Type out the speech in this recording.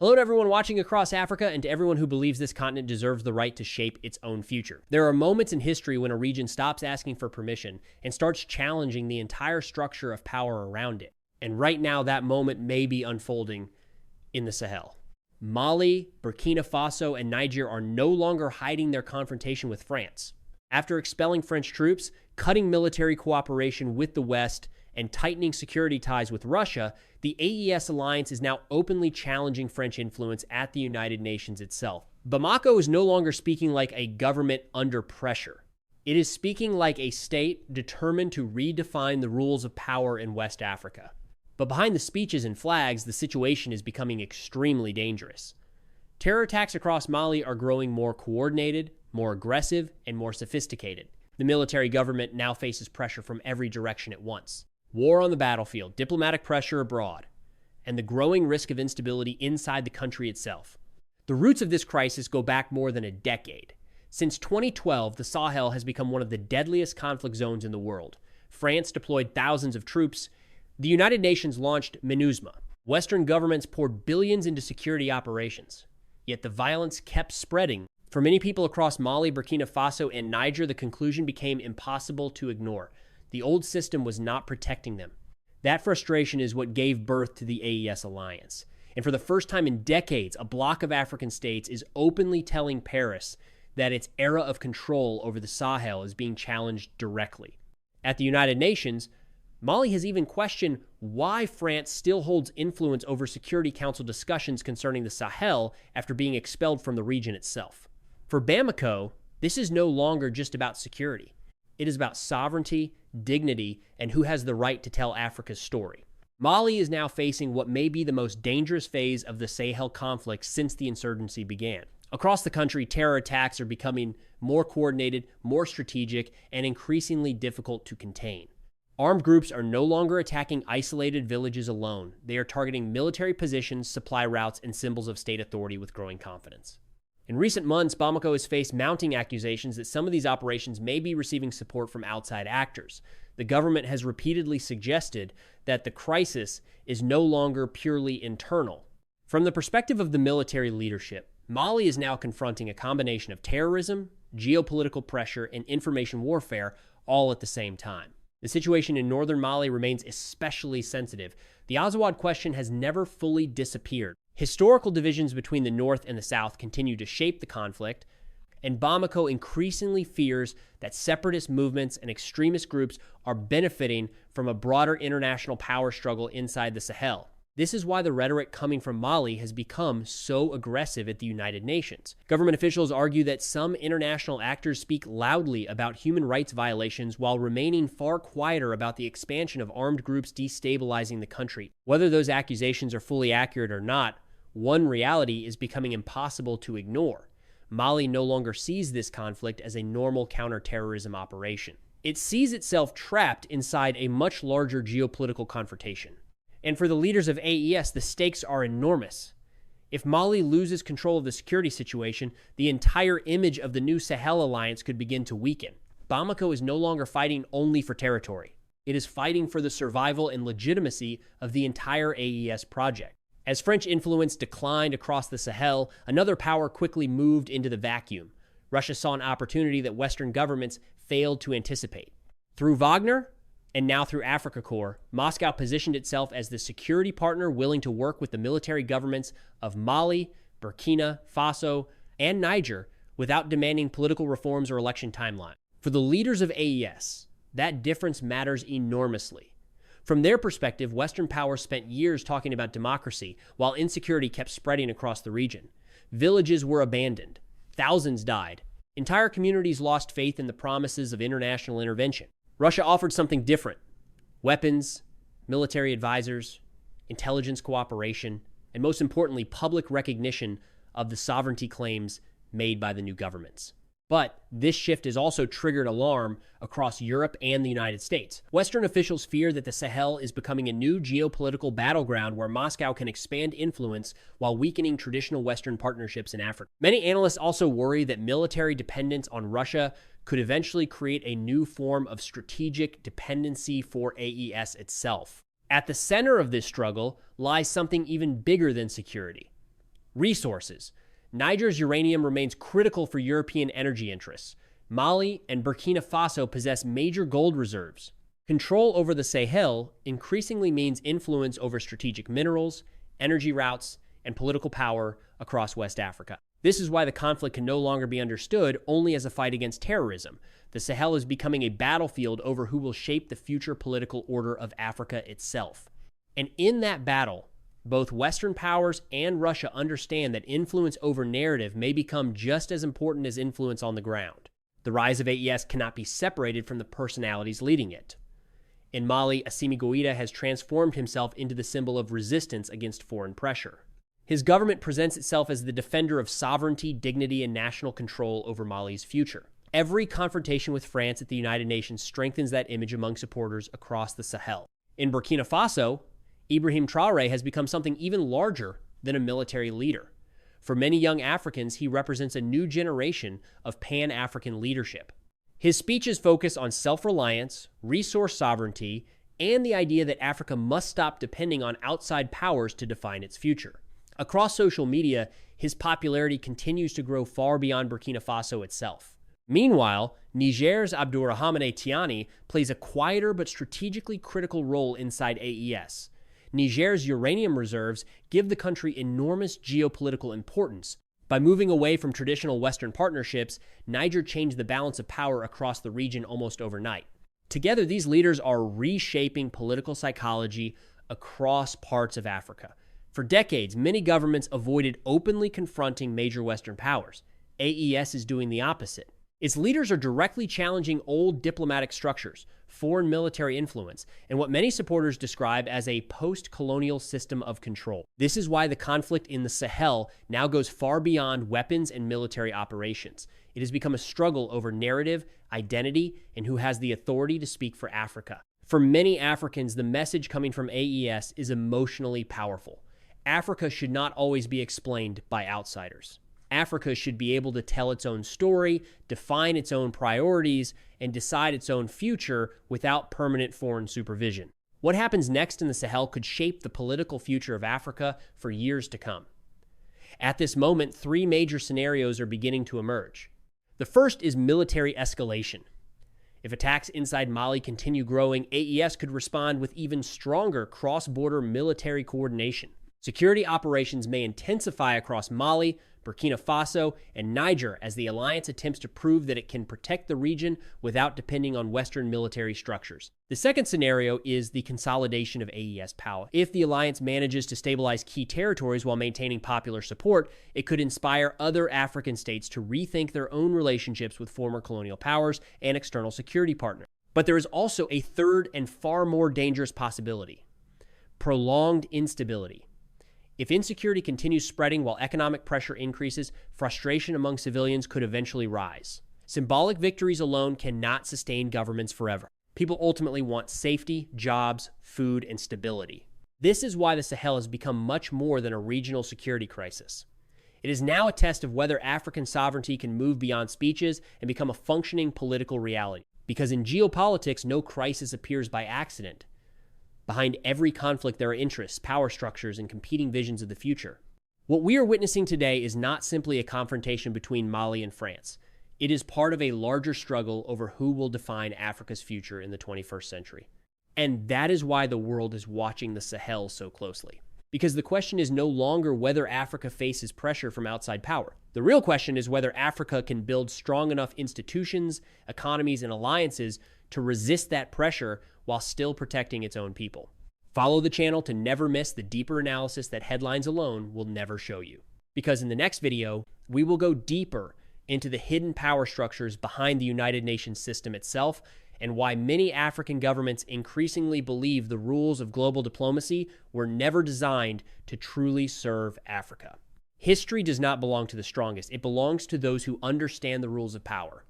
Hello to everyone watching across Africa and to everyone who believes this continent deserves the right to shape its own future. There are moments in history when a region stops asking for permission and starts challenging the entire structure of power around it. And right now, that moment may be unfolding in the Sahel. Mali, Burkina Faso, and Niger are no longer hiding their confrontation with France. After expelling French troops, cutting military cooperation with the West, and tightening security ties with Russia, the AES alliance is now openly challenging French influence at the United Nations itself. Bamako is no longer speaking like a government under pressure. It is speaking like a state determined to redefine the rules of power in West Africa. But behind the speeches and flags, the situation is becoming extremely dangerous. Terror attacks across Mali are growing more coordinated, more aggressive, and more sophisticated. The military government now faces pressure from every direction at once. War on the battlefield, diplomatic pressure abroad, and the growing risk of instability inside the country itself. The roots of this crisis go back more than a decade. Since 2012, the Sahel has become one of the deadliest conflict zones in the world. France deployed thousands of troops. The United Nations launched MINUSMA. Western governments poured billions into security operations. Yet the violence kept spreading. For many people across Mali, Burkina Faso, and Niger, the conclusion became impossible to ignore. The old system was not protecting them. That frustration is what gave birth to the AES alliance. And for the first time in decades, a bloc of African states is openly telling Paris that its era of control over the Sahel is being challenged directly. At the United Nations, Mali has even questioned why France still holds influence over Security Council discussions concerning the Sahel after being expelled from the region itself. For Bamako, this is no longer just about security. It is about sovereignty, dignity, and who has the right to tell Africa's story. Mali is now facing what may be the most dangerous phase of the Sahel conflict since the insurgency began. Across the country, terror attacks are becoming more coordinated, more strategic, and increasingly difficult to contain. Armed groups are no longer attacking isolated villages alone. They are targeting military positions, supply routes, and symbols of state authority with growing confidence. In recent months, Bamako has faced mounting accusations that some of these operations may be receiving support from outside actors. The government has repeatedly suggested that the crisis is no longer purely internal. From the perspective of the military leadership, Mali is now confronting a combination of terrorism, geopolitical pressure, and information warfare all at the same time. The situation in northern Mali remains especially sensitive. The Azawad question has never fully disappeared. Historical divisions between the North and the South continue to shape the conflict, and Bamako increasingly fears that separatist movements and extremist groups are benefiting from a broader international power struggle inside the Sahel. This is why the rhetoric coming from Mali has become so aggressive at the United Nations. Government officials argue that some international actors speak loudly about human rights violations while remaining far quieter about the expansion of armed groups destabilizing the country. Whether those accusations are fully accurate or not, one reality is becoming impossible to ignore. Mali no longer sees this conflict as a normal counterterrorism operation. It sees itself trapped inside a much larger geopolitical confrontation. And for the leaders of AES, the stakes are enormous. If Mali loses control of the security situation, the entire image of the new Sahel alliance could begin to weaken. Bamako is no longer fighting only for territory. It is fighting for the survival and legitimacy of the entire AES project. As French influence declined across the Sahel, another power quickly moved into the vacuum. Russia saw an opportunity that Western governments failed to anticipate. Through Wagner, and now through Africa Corps, Moscow positioned itself as the security partner willing to work with the military governments of Mali, Burkina Faso, and Niger without demanding political reforms or election timeline. For the leaders of AES, that difference matters enormously. From their perspective, Western powers spent years talking about democracy, while insecurity kept spreading across the region. Villages were abandoned. Thousands died. Entire communities lost faith in the promises of international intervention. Russia offered something different: weapons, military advisors, intelligence cooperation, and most importantly, public recognition of the sovereignty claims made by the new governments. But this shift has also triggered alarm across Europe and the United States. Western officials fear that the Sahel is becoming a new geopolitical battleground where Moscow can expand influence while weakening traditional Western partnerships in Africa. Many analysts also worry that military dependence on Russia could eventually create a new form of strategic dependency for AES itself. At the center of this struggle lies something even bigger than security: Resources. Niger's uranium remains critical for European energy interests. Mali and Burkina Faso possess major gold reserves. Control over the Sahel increasingly means influence over strategic minerals, energy routes, and political power across West Africa. This is why the conflict can no longer be understood only as a fight against terrorism. The Sahel is becoming a battlefield over who will shape the future political order of Africa itself. And in that battle, both Western powers and Russia understand that influence over narrative may become just as important as influence on the ground. The rise of AES cannot be separated from the personalities leading it. In Mali, Assimi Goita has transformed himself into the symbol of resistance against foreign pressure. His government presents itself as the defender of sovereignty, dignity, and national control over Mali's future. Every confrontation with France at the United Nations strengthens that image among supporters across the Sahel. In Burkina Faso, Ibrahim Traore has become something even larger than a military leader. For many young Africans, he represents a new generation of Pan-African leadership. His speeches focus on self-reliance, resource sovereignty, and the idea that Africa must stop depending on outside powers to define its future. Across social media, his popularity continues to grow far beyond Burkina Faso itself. Meanwhile, Niger's Abdourahmane Tiani plays a quieter but strategically critical role inside AES. Niger's uranium reserves give the country enormous geopolitical importance. By moving away from traditional Western partnerships, Niger changed the balance of power across the region almost overnight. Together, these leaders are reshaping political psychology across parts of Africa. For decades, many governments avoided openly confronting major Western powers. AES is doing the opposite. Its leaders are directly challenging old diplomatic structures, foreign military influence, and what many supporters describe as a post-colonial system of control. This is why the conflict in the Sahel now goes far beyond weapons and military operations. It has become a struggle over narrative, identity, and who has the authority to speak for Africa. For many Africans, the message coming from AES is emotionally powerful. Africa should not always be explained by outsiders. Africa should be able to tell its own story, define its own priorities, and decide its own future without permanent foreign supervision. What happens next in the Sahel could shape the political future of Africa for years to come. At this moment, three major scenarios are beginning to emerge. The first is military escalation. If attacks inside Mali continue growing, AES could respond with even stronger cross-border military coordination. Security operations may intensify across Mali, Burkina Faso, and Niger as the alliance attempts to prove that it can protect the region without depending on Western military structures. The second scenario is the consolidation of AES power. If the alliance manages to stabilize key territories while maintaining popular support, it could inspire other African states to rethink their own relationships with former colonial powers and external security partners. But there is also a third and far more dangerous possibility: prolonged instability. If insecurity continues spreading while economic pressure increases, frustration among civilians could eventually rise. Symbolic victories alone cannot sustain governments forever. People ultimately want safety, jobs, food, and stability. This is why the Sahel has become much more than a regional security crisis. It is now a test of whether African sovereignty can move beyond speeches and become a functioning political reality. Because in geopolitics, no crisis appears by accident. Behind every conflict, there are interests, power structures, and competing visions of the future. What we are witnessing today is not simply a confrontation between Mali and France. It is part of a larger struggle over who will define Africa's future in the 21st century. And that is why the world is watching the Sahel so closely. Because the question is no longer whether Africa faces pressure from outside power. The real question is whether Africa can build strong enough institutions, economies, and alliances to resist that pressure while still protecting its own people. Follow the channel to never miss the deeper analysis that headlines alone will never show you. Because in the next video, we will go deeper into the hidden power structures behind the United Nations system itself and why many African governments increasingly believe the rules of global diplomacy were never designed to truly serve Africa. History does not belong to the strongest. It belongs to those who understand the rules of power.